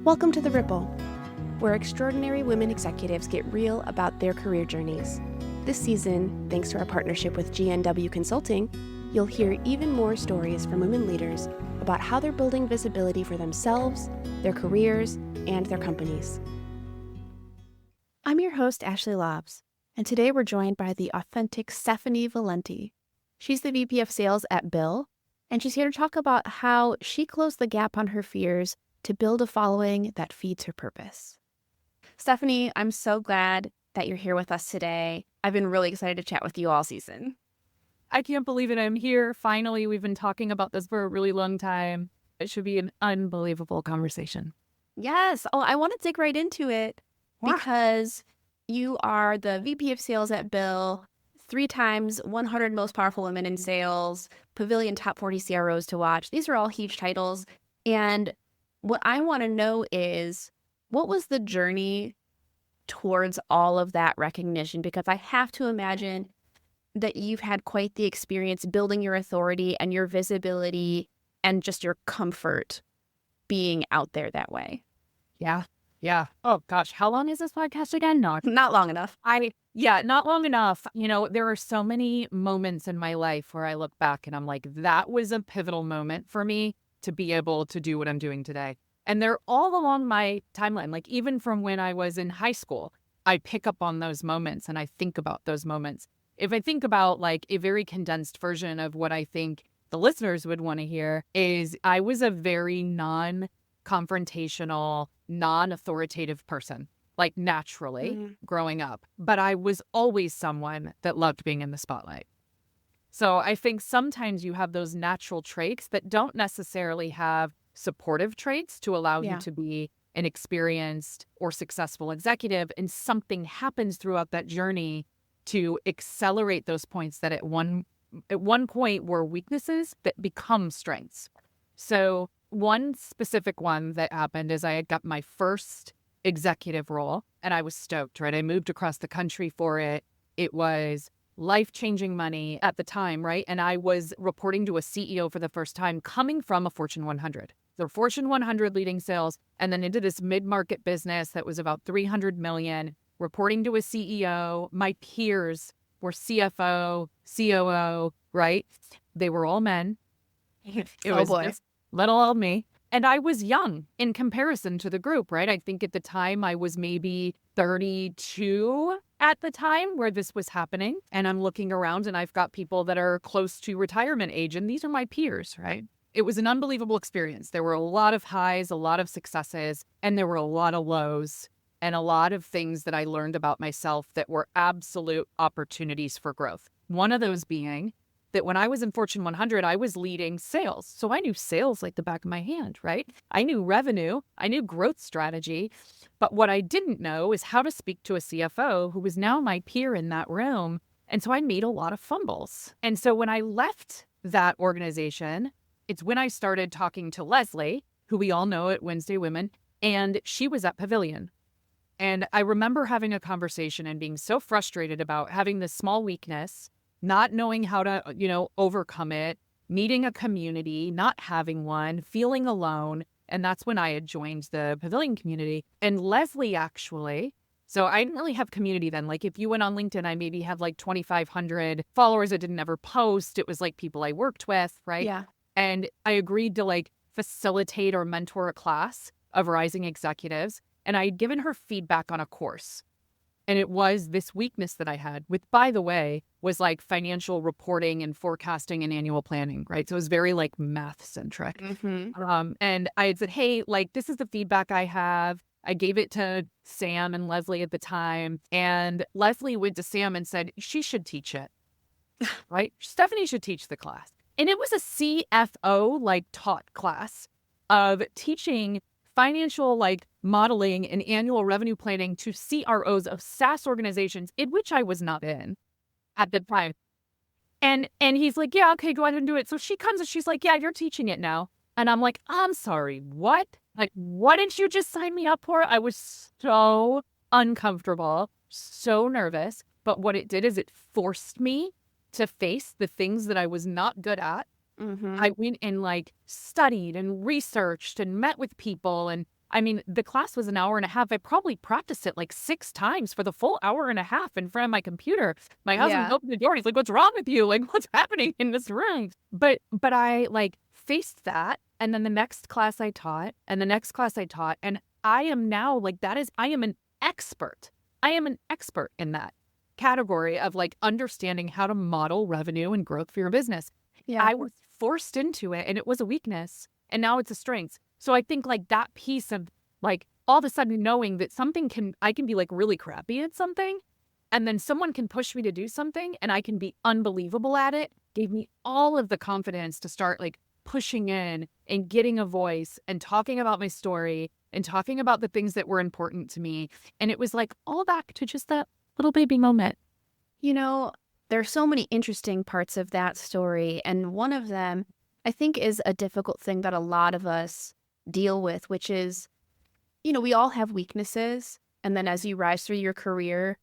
Welcome to The Ripple, where extraordinary women executives get real about their career journeys. This season, thanks to our partnership with GNW Consulting, you'll hear even more stories from women leaders about how they're building visibility for themselves, their careers, and their companies. I'm your host, Ashley Lobbs, and today we're joined by the authentic Stephanie Valenti. She's the VP of Sales at Bill, and she's here to talk about how she closed the gap on her fears to build a following that feeds her purpose. Stephanie, I'm so glad that you're here with us today. I've been really excited to chat with you all season. I can't believe it. I'm here. Finally, we've been talking about this for a really long time. It should be an unbelievable conversation. Yes. Oh, I want to dig right into it because you are the VP of Sales at Bill, 3 times 100 most powerful women in sales, Pavilion top 40 CROs to watch. These are all huge titles. And what I want to know is, what was the journey towards all of that recognition? Because I have to imagine that you've had quite the experience building your authority and your visibility and just your comfort being out there that way. Yeah. Oh, gosh. How long is this podcast again? Not long enough. Not long enough. You know, there are so many moments in my life where I look back and I'm like, that was a pivotal moment for me to be able to do what I'm doing today. And they're all along my timeline. Like even from when I was in high school, I pick up on those moments and I think about those moments. If I think about like a very condensed version of what I think the listeners would want to hear is I was a very non-confrontational, non-authoritative person, like naturally growing up. But I was always someone that loved being in the spotlight. So I think sometimes you have those natural traits that don't necessarily have supportive traits to allow you to be an experienced or successful executive. And something happens throughout that journey to accelerate those points that at one point were weaknesses that become strengths. So one specific one that happened is I had got my first executive role and I was stoked, right? I moved across the country for it. It was life-changing money at the time, right? And I was reporting to a CEO for the first time coming from a Fortune 100. The Fortune 100 leading sales, and then into this mid-market business that was about 300 million, reporting to a CEO. My peers were CFO, COO, right? They were all men. It was just little old me. And I was young in comparison to the group, right? I think at the time I was maybe 32 at the time where this was happening. And I'm looking around and I've got people that are close to retirement age, and these are my peers, right? It was an unbelievable experience. There were a lot of highs, a lot of successes, and there were a lot of lows and a lot of things that I learned about myself that were absolute opportunities for growth. One of those being that when I was in Fortune 100, I was leading sales. So I knew sales like the back of my hand, right? I knew revenue, I knew growth strategy, but what I didn't know is how to speak to a CFO who was now my peer in that room. And so I made a lot of fumbles. And so when I left that organization, it's when I started talking to Leslie, who we all know at Wednesday Women, and she was at Pavilion. And I remember having a conversation and being so frustrated about having this small weakness, not knowing how to, overcome it, needing a community, not having one, feeling alone. And that's when I had joined the Pavilion community. And Leslie actually, so I didn't really have community then. Like if you went on LinkedIn, I maybe had like 2,500 followers. I didn't ever post. It was like people I worked with, right? Yeah. And I agreed to like facilitate or mentor a class of rising executives. And I had given her feedback on a course. And it was this weakness that I had, which, by the way, was like financial reporting and forecasting and annual planning, right? So it was very like math centric. And I had said, hey, like, this is the feedback I have. I gave it to Sam and Leslie at the time. And Leslie went to Sam and said, she should teach it, right? Stephanie should teach the class. And it was a CFO like taught class of teaching financial like modeling and annual revenue planning to CROs of SaaS organizations, in which I was not in at the time. And he's like, yeah, okay, go ahead and do it. So she comes and she's like, yeah, you're teaching it now. And I'm like, I'm sorry, what? Like, what did you just sign me up for? I was so uncomfortable, so nervous. But what it did is it forced me to face the things that I was not good at. I went and like studied and researched and met with people and I mean, the class was an hour and a half. I probably practiced it like 6 times for the full hour and a half in front of my computer. My husband Yeah. opened the door. He's like, "What's wrong with you? Like, what's happening in this room?" But I like faced that. And then the next class I taught and the next class I taught. And I am now like, I am an expert. I am an expert in that category of like understanding how to model revenue and growth for your business. Yeah. I was forced into it and it was a weakness and now it's a strength. So I think like that piece of like all of a sudden knowing that I can be like really crappy at something and then someone can push me to do something and I can be unbelievable at it gave me all of the confidence to start like pushing in and getting a voice and talking about my story and talking about the things that were important to me. And it was like all back to just that little baby moment. You know, there's so many interesting parts of that story. And one of them, I think, is a difficult thing that a lot of us deal with, which is, we all have weaknesses. And then as you rise through your career,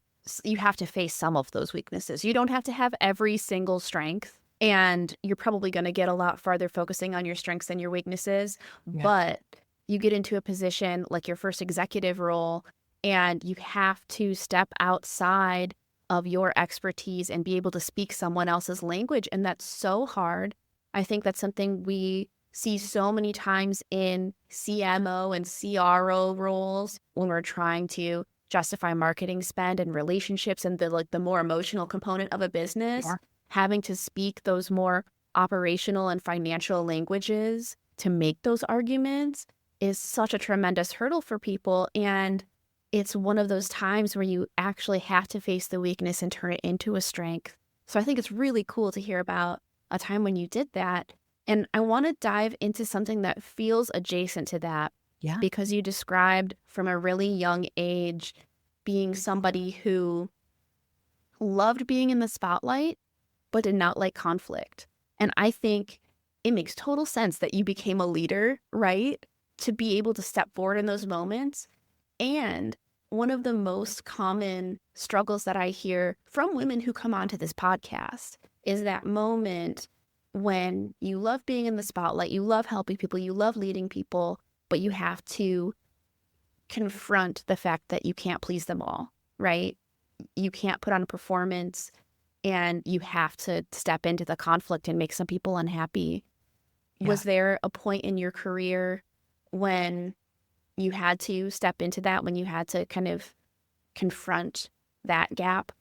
you have to face some of those weaknesses. You don't have to have every single strength. And you're probably going to get a lot farther focusing on your strengths than your weaknesses. Yeah. But you get into a position like your first executive role, and you have to step outside of your expertise and be able to speak someone else's language. And that's so hard. I think that's something we see so many times in CMO and CRO roles when we're trying to justify marketing spend and relationships and the more emotional component of a business. Yeah. Having to speak those more operational and financial languages to make those arguments is such a tremendous hurdle for people. And it's one of those times where you actually have to face the weakness and turn it into a strength. So I think it's really cool to hear about a time when you did that. And I want to dive into something that feels adjacent to that. Yeah. Because you described from a really young age being somebody who loved being in the spotlight, but did not like conflict. And I think it makes total sense that you became a leader, right? To be able to step forward in those moments. And one of the most common struggles that I hear from women who come onto this podcast is that moment when you love being in the spotlight, you love helping people, you love leading people, but you have to confront the fact that you can't please them all, right? You can't put on a performance and you have to step into the conflict and make some people unhappy. Yeah. Was there a point in your career when you had to step into that, when you had to kind of confront that gap?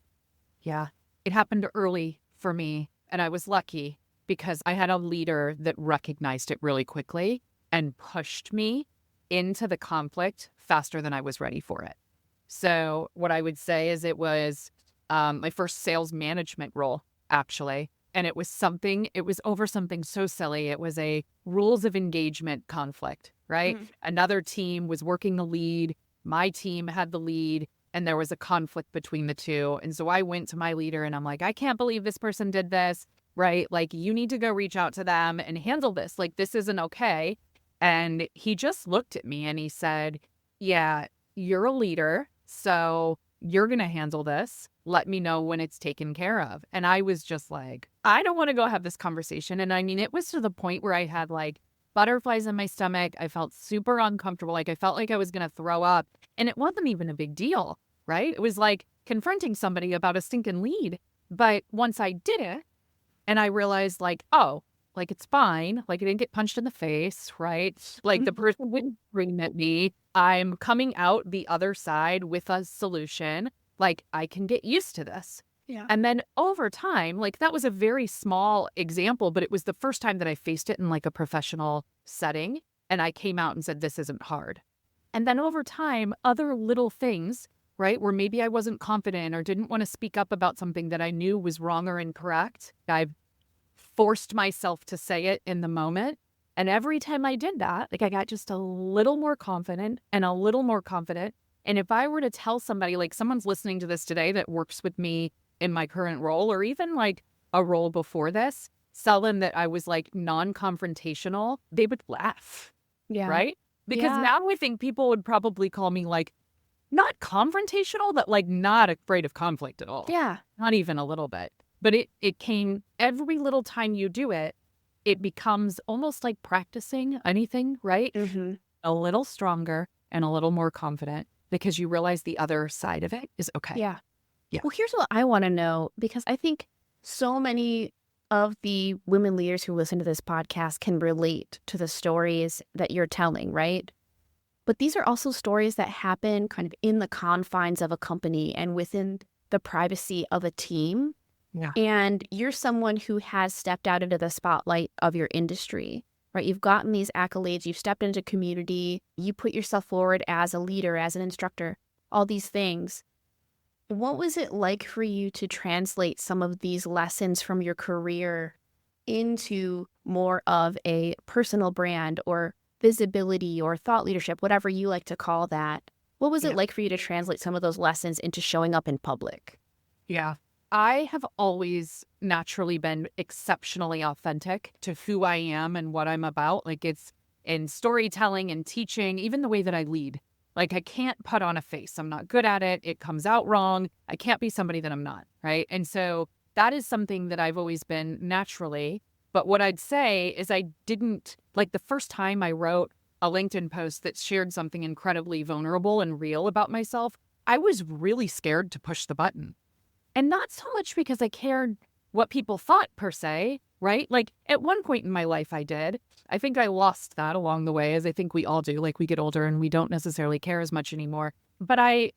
Yeah. It happened early for me. And I was lucky because I had a leader that recognized it really quickly and pushed me into the conflict faster than I was ready for it. So what I would say is it was my first sales management role, actually. And it was over something so silly. It was a rules of engagement conflict, right? Mm-hmm. Another team was working the lead. My team had the lead, and there was a conflict between the two. And so I went to my leader and I'm like, I can't believe this person did this, right? Like, you need to go reach out to them and handle this. Like, this isn't okay. And he just looked at me and he said, yeah, you're a leader, so you're going to handle this. Let me know when it's taken care of. And I was just like, I don't want to go have this conversation. And I mean, it was to the point where I had like butterflies in my stomach. I felt super uncomfortable. Like I felt like I was going to throw up. And it wasn't even a big deal, right? It was like confronting somebody about a stinking lead. But once I did it and I realized like, oh, like it's fine. Like I didn't get punched in the face, right? Like the person wouldn't scream at me. I'm coming out the other side with a solution. Like I can get used to this. Yeah. And then over time, like that was a very small example, but it was the first time that I faced it in like a professional setting. And I came out and said, this isn't hard. And then over time, other little things, right, where maybe I wasn't confident or didn't want to speak up about something that I knew was wrong or incorrect. I've forced myself to say it in the moment. And every time I did that, like I got just a little more confident and a little more confident. And if I were to tell somebody, like someone's listening to this today that works with me in my current role, or even like a role before this, tell them that I was like non-confrontational, they would laugh. Yeah. Right? Because now I think people would probably call me like not confrontational, but like not afraid of conflict at all. Yeah. Not even a little bit. But it came every little time you do it, it becomes almost like practicing anything, right? Mm-hmm. A little stronger, and a little more confident because you realize the other side of it is okay. Yeah. Yeah. Well, here's what I want to know, because I think so many of the women leaders who listen to this podcast can relate to the stories that you're telling, right? But these are also stories that happen kind of in the confines of a company and within the privacy of a team. Yeah. And you're someone who has stepped out into the spotlight of your industry, right? You've gotten these accolades, you've stepped into community, you put yourself forward as a leader, as an instructor, all these things. What was it like for you to translate some of these lessons from your career into more of a personal brand or visibility or thought leadership, whatever you like to call that? What was it like for you to translate some of those lessons into showing up in public? Yeah. I have always naturally been exceptionally authentic to who I am and what I'm about. Like, it's in storytelling and teaching, even the way that I lead. Like, I can't put on a face. I'm not good at it. It comes out wrong. I can't be somebody that I'm not, right? And so that is something that I've always been naturally. But what I'd say is I didn't, like, the first time I wrote a LinkedIn post that shared something incredibly vulnerable and real about myself, I was really scared to push the button. And not so much because I cared what people thought per se, right? Like, at one point in my life I did. I think I lost that along the way, as I think we all do. Like, we get older and we don't necessarily care as much anymore. But I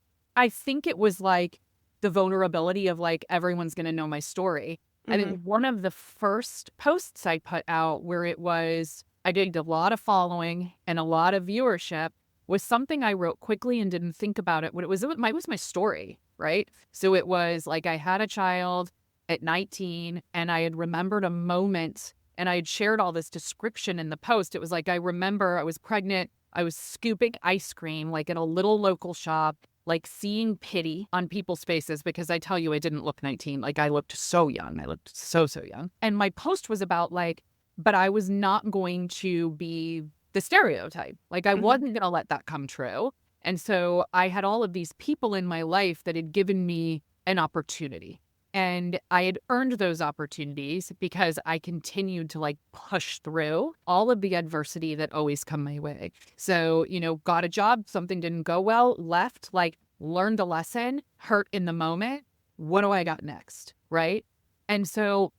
think it was like the vulnerability of like, everyone's going to know my story. I think one of the first posts I put out where it was, I gained a lot of following and a lot of viewership, was something I wrote quickly and didn't think about it. What it was my story, right? So it was like, I had a child at 19 and I had remembered a moment, and I had shared all this description in the post. It was like, I remember I was pregnant. I was scooping ice cream like at a little local shop, like seeing pity on people's faces, because I tell you, I didn't look 19. Like, I looked so young. I looked so young. And my post was about like, but I was not going to be the stereotype. Like, I wasn't going to let that come true. And so I had all of these people in my life that had given me an opportunity. And I had earned those opportunities because I continued to like push through all of the adversity that always come my way. So, got a job, something didn't go well, left, like learned a lesson, hurt in the moment. What do I got next? Right. And so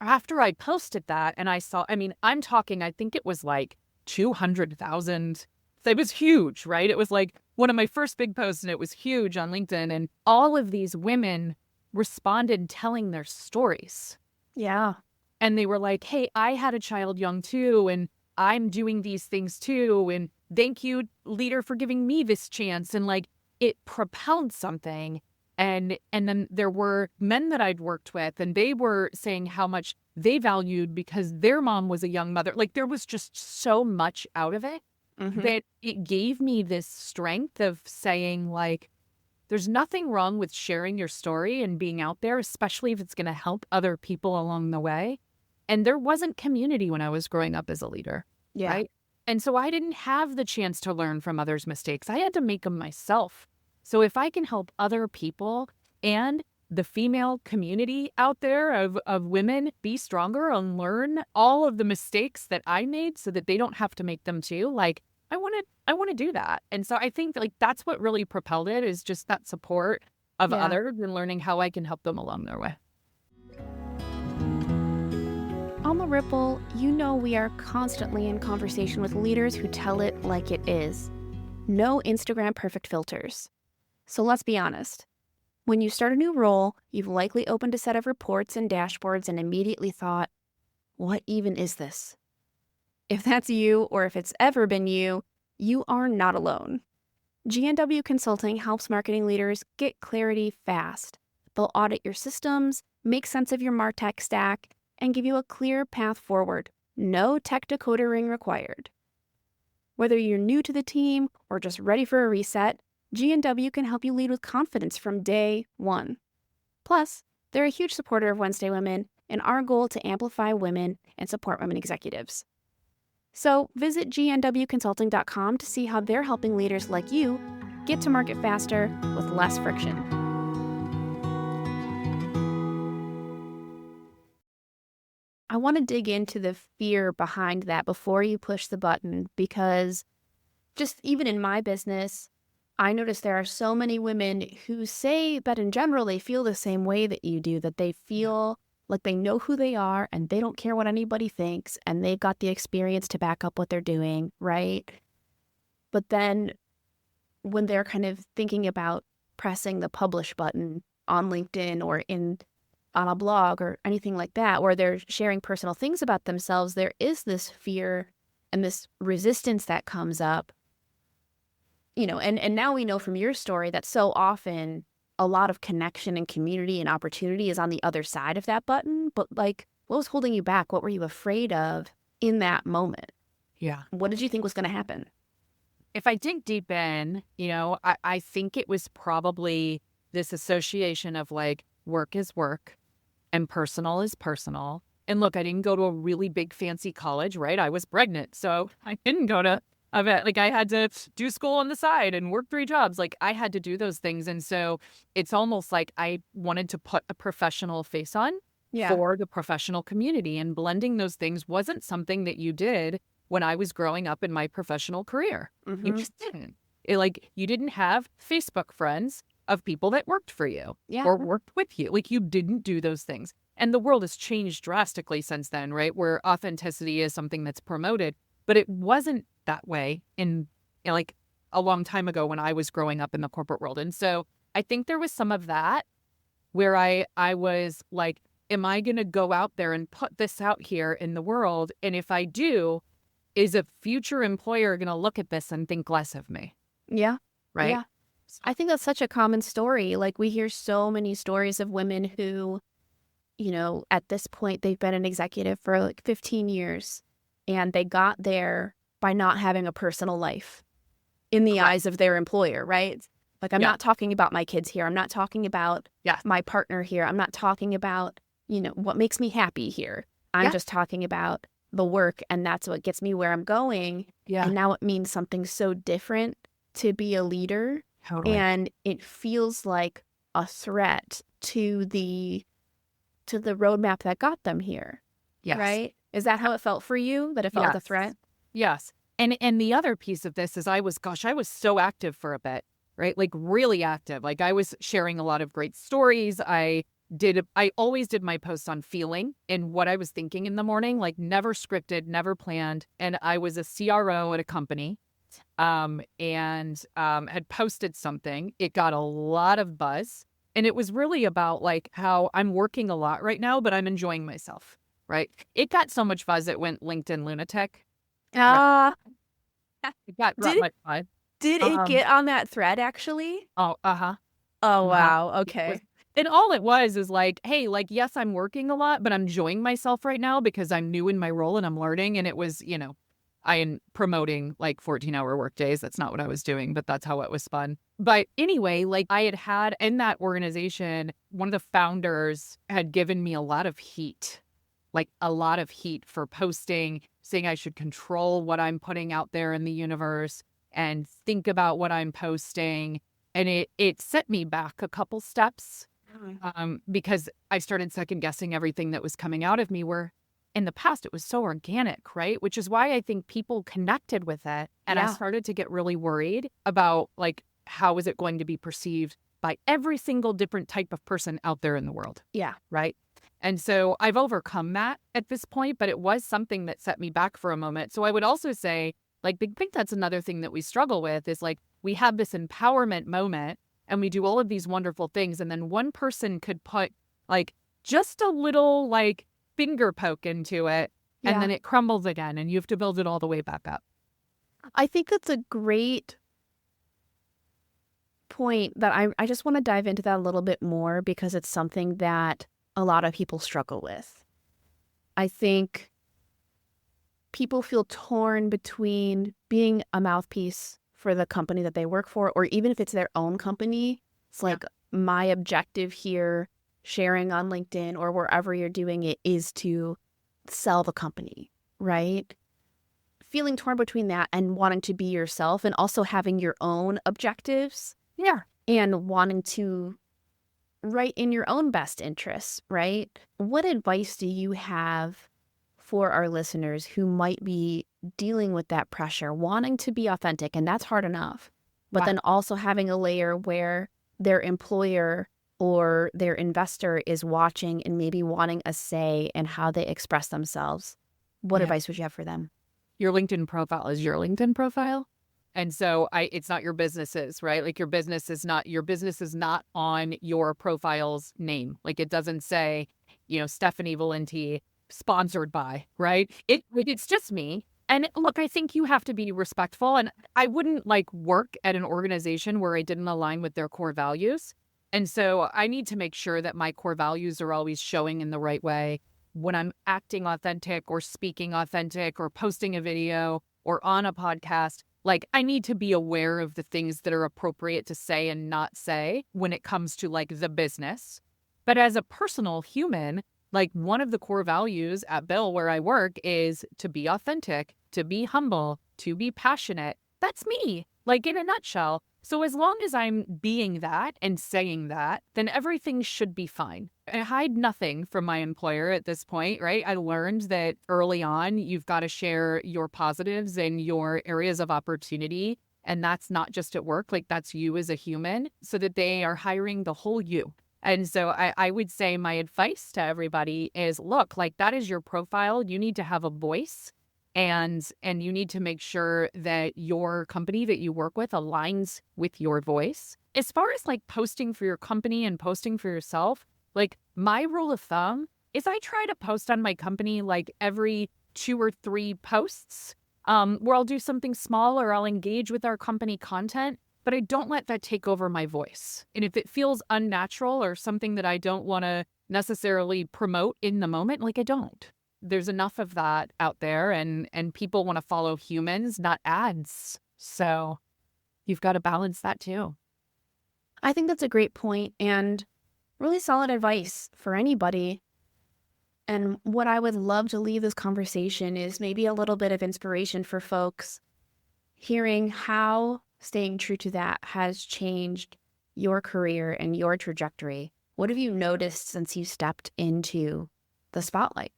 after I posted that and I saw, I'm talking, I think it was like 200,000. It was huge, right? It was like one of my first big posts and it was huge on LinkedIn. And all of these women responded telling their stories. Yeah. And they were like, hey, I had a child young too, and I'm doing these things too. And thank you, leader, for giving me this chance. And like, it propelled something. And then there were men that I'd worked with, and they were saying how much they valued because their mom was a young mother. Like, there was just so much out of it that it gave me this strength of saying, like, there's nothing wrong with sharing your story and being out there, especially if it's going to help other people along the way. And there wasn't community when I was growing up as a leader, right? And so I didn't have the chance to learn from others' mistakes. I had to make them myself. So if I can help other people and the female community out there of women be stronger and learn all of the mistakes that I made so that they don't have to make them too, like, I want to do that. And so I think like that's what really propelled it, is just that support of others and learning how I can help them along their way. On The Ripple, we are constantly in conversation with leaders who tell it like it is. No Instagram perfect filters. So let's be honest. When you start a new role, you've likely opened a set of reports and dashboards and immediately thought, what even is this? If that's you, or if it's ever been you are not alone. GNW Consulting helps marketing leaders get clarity fast. They'll audit your systems, make sense of your MarTech stack, and give you a clear path forward. No tech decoder ring required. Whether you're new to the team or just ready for a reset, GNW can help you lead with confidence from day one. Plus, they're a huge supporter of Wednesday Women and our goal to amplify women and support women executives. So visit gnwconsulting.com to see how they're helping leaders like you get to market faster with less friction. I want to dig into the fear behind that before you push the button, because just even in my business, I notice there are so many women who say that in general they feel the same way that you do, that they feel like they know who they are and they don't care what anybody thinks and they've got the experience to back up what they're doing, right? But then when they're kind of thinking about pressing the publish button on LinkedIn or on a blog or anything like that, where they're sharing personal things about themselves, there is this fear and this resistance that comes up. And now we know from your story that so often a lot of connection and community and opportunity is on the other side of that button. But like, what was holding you back? What were you afraid of in that moment? Yeah. What did you think was going to happen? If I dig deep in, I think it was probably this association of like work is work and personal is personal. And look, I didn't go to a really big fancy college, right? I was pregnant. So I didn't go to like I had to do school on the side and work 3 jobs. Like I had to do those things. And so it's almost like I wanted to put a professional face on for the professional community. And blending those things wasn't something that you did when I was growing up in my professional career. Mm-hmm. You just didn't. You didn't have Facebook friends of people that worked for you or worked with you. Like you didn't do those things. And the world has changed drastically since then, right? Where authenticity is something that's promoted, but it wasn't that way in like a long time ago when I was growing up in the corporate world. And so I think there was some of that where I was like, am I going to go out there and put this out here in the world? And if I do, is a future employer going to look at this and think less of me? Yeah. Right. Yeah. I think that's such a common story. Like we hear so many stories of women who, at this point, they've been an executive for like 15 years and they got there by not having a personal life in the eyes of their employer, right? Like I'm not talking about my kids here. I'm not talking about my partner here. I'm not talking about, what makes me happy here. I'm just talking about the work, and that's what gets me where I'm going. Yeah. And now it means something so different to be a leader. Totally. And it feels like a threat to the roadmap that got them here. Yes. Right? Is that how it felt for you? That it felt like a threat? Yes. And the other piece of this is I was so active for a bit, right? Like really active. Like I was sharing a lot of great stories. I always did my posts on feeling and what I was thinking in the morning, like never scripted, never planned. And I was a CRO at a company and had posted something. It got a lot of buzz. And it was really about like how I'm working a lot right now, but I'm enjoying myself, right? It got so much buzz, it went LinkedIn lunatic. It got much buzz. Did it get on that thread actually? Oh, uh-huh. Oh, wow. Okay. And all it was is like, hey, like, yes, I'm working a lot, but I'm enjoying myself right now because I'm new in my role and I'm learning. And it was, I am promoting like 14-hour work days. That's not what I was doing, but that's how it was fun. But anyway, like I had in that organization, one of the founders had given me a lot of heat for posting, saying I should control what I'm putting out there in the universe and think about what I'm posting. And it set me back a couple steps because I started second guessing everything that was coming out of me, where in the past it was so organic, right? Which is why I think people connected with it. And I started to get really worried about like, how is it going to be perceived by every single different type of person out there in the world? Yeah. Right. And so I've overcome that at this point, but it was something that set me back for a moment. So I would also say, like, I think that's another thing that we struggle with is like, we have this empowerment moment and we do all of these wonderful things. And then one person could put like just a little like finger poke into it and then it crumbles again and you have to build it all the way back up. I think that's a great point that I just want to dive into that a little bit more because it's something that a lot of people struggle with. I think people feel torn between being a mouthpiece for the company that they work for, or even if it's their own company. It's like my objective here, sharing on LinkedIn or wherever you're doing it, is to sell the company, right? Feeling torn between that and wanting to be yourself and also having your own objectives. Yeah. And wanting to write in your own best interests, right? What advice do you have for our listeners who might be dealing with that pressure, wanting to be authentic, and that's hard enough. But Wow. then also having a layer where their employer or their investor is watching and maybe wanting a say in how they express themselves. What Yeah. advice would you have for them? Your LinkedIn profile is your LinkedIn profile. And so it's not your business's, right? Like your business is not on your profile's name. Like it doesn't say, Stephanie Valenti sponsored by, right? It's just me. And look, I think you have to be respectful. And I wouldn't work at an organization where I didn't align with their core values. And so I need to make sure that my core values are always showing in the right way when I'm acting authentic or speaking authentic or posting a video or on a podcast. I need to be aware of the things that are appropriate to say and not say when it comes to the business. But as a personal human, one of the core values at Bill where I work is to be authentic, to be humble, to be passionate. That's me, in a nutshell. So as long as I'm being that and saying that, then everything should be fine. I hide nothing from my employer at this point, right? I learned that early on, you've got to share your positives and your areas of opportunity. And that's not just at work, that's you as a human, so that they are hiring the whole you. And so I would say my advice to everybody is, look, that is your profile. You need to have a voice. And you need to make sure that your company that you work with aligns with your voice. As far as posting for your company and posting for yourself, my rule of thumb is I try to post on my company every 2 or 3 posts where I'll do something small or I'll engage with our company content, but I don't let that take over my voice. And if it feels unnatural or something that I don't want to necessarily promote in the moment, I don't. There's enough of that out there, and people want to follow humans, not ads. So you've got to balance that too. I think that's a great point and really solid advice for anybody. And what I would love to leave this conversation is maybe a little bit of inspiration for folks, hearing how staying true to that has changed your career and your trajectory. What have you noticed since you stepped into the spotlight?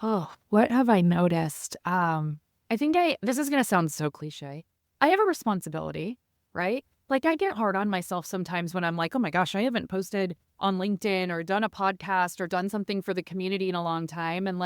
Oh, what have I noticed? I think this is going to sound so cliche. I have a responsibility, right? I get hard on myself sometimes when I'm oh my gosh, I haven't posted on LinkedIn or done a podcast or done something for the community in a long time. And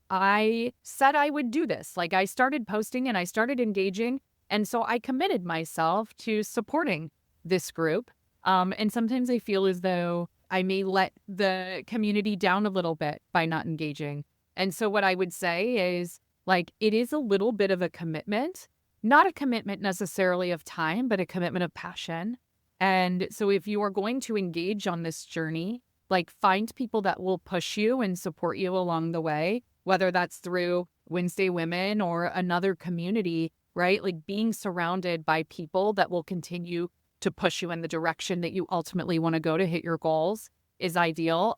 I said I would do this. I started posting and I started engaging. And so I committed myself to supporting this group. And sometimes I feel as though I may let the community down a little bit by not engaging. And so what I would say is it is a little bit of a commitment, not a commitment necessarily of time, but a commitment of passion. And so if you are going to engage on this journey, find people that will push you and support you along the way, whether that's through Wednesday Women or another community, right? Being surrounded by people that will continue to push you in the direction that you ultimately want to go to hit your goals is ideal.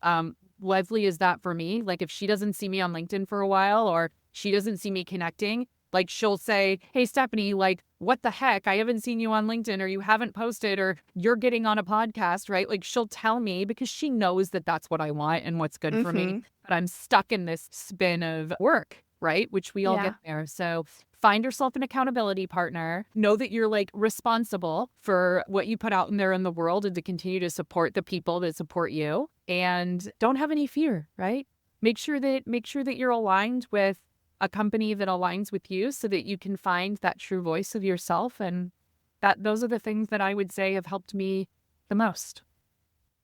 Leslie is that for me. If she doesn't see me on LinkedIn for a while or she doesn't see me connecting, she'll say, hey, Stephanie, what the heck? I haven't seen you on LinkedIn or you haven't posted or you're getting on a podcast, right? She'll tell me because she knows that that's what I want and what's good for me. But I'm stuck in this spin of work, right? Which we all get there. So find yourself an accountability partner. Know that you're responsible for what you put out in there in the world and to continue to support the people that support you. And don't have any fear, right? Make sure that you're aligned with a company that aligns with you so that you can find that true voice of yourself. And those are the things that I would say have helped me the most.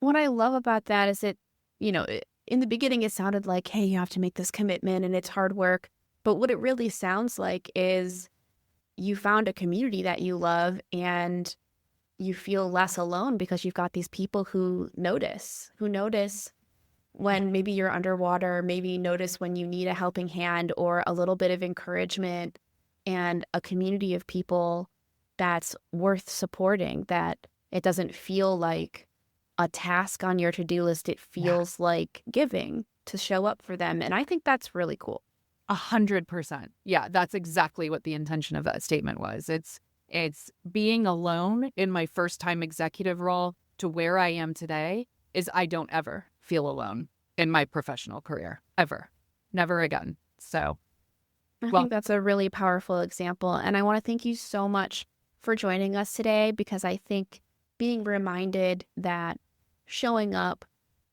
What I love about that is that, in the beginning, it sounded like, hey, you have to make this commitment and it's hard work. But what it really sounds like is you found a community that you love and you feel less alone because you've got these people who notice when maybe you're underwater, maybe notice when you need a helping hand or a little bit of encouragement, and a community of people that's worth supporting, that it doesn't feel like a task on your to-do list. It feels like giving to show up for them. And I think that's really cool. 100%. Yeah, that's exactly what the intention of that statement was. It's being alone in my first time executive role to where I am today is I don't ever feel alone in my professional career, ever. Never again. So I think that's a really powerful example. And I want to thank you so much for joining us today, because I think being reminded that showing up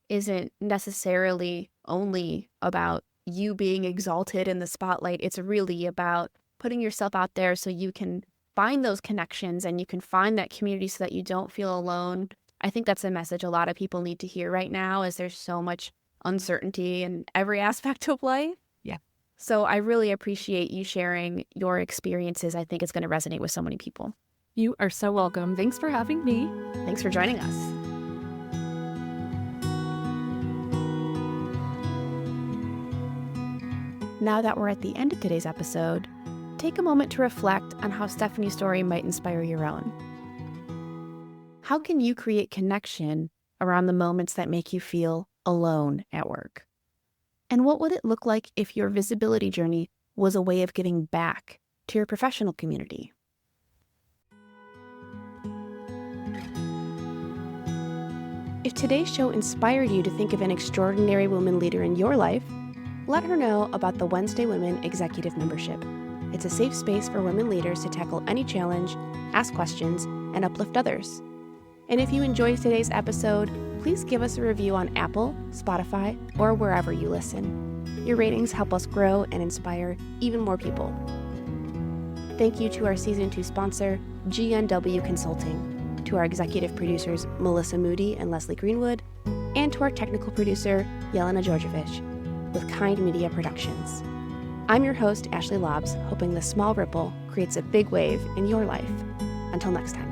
isn't necessarily only about you being exalted in the spotlight. It's really about putting yourself out there so you can find those connections and you can find that community so that you don't feel alone. I think that's a message a lot of people need to hear right now, as there's so much uncertainty in every aspect of life. Yeah. So I really appreciate you sharing your experiences. I think it's going to resonate with so many people. You are so welcome. Thanks for having me. Thanks for joining us. Now that we're at the end of today's episode, take a moment to reflect on how Stephanie's story might inspire your own. How can you create connection around the moments that make you feel alone at work? And what would it look like if your visibility journey was a way of giving back to your professional community? If today's show inspired you to think of an extraordinary woman leader in your life, let her know about the Wednesday Women Executive Membership. It's a safe space for women leaders to tackle any challenge, ask questions, and uplift others. And if you enjoyed today's episode, please give us a review on Apple, Spotify, or wherever you listen. Your ratings help us grow and inspire even more people. Thank you to our Season 2 sponsor, GNW Consulting, to our executive producers, Melissa Moody and Leslie Greenwood, and to our technical producer, Yelena Georgievich, with Kind Media Productions. I'm your host, Ashley Lobbs, hoping this small ripple creates a big wave in your life. Until next time.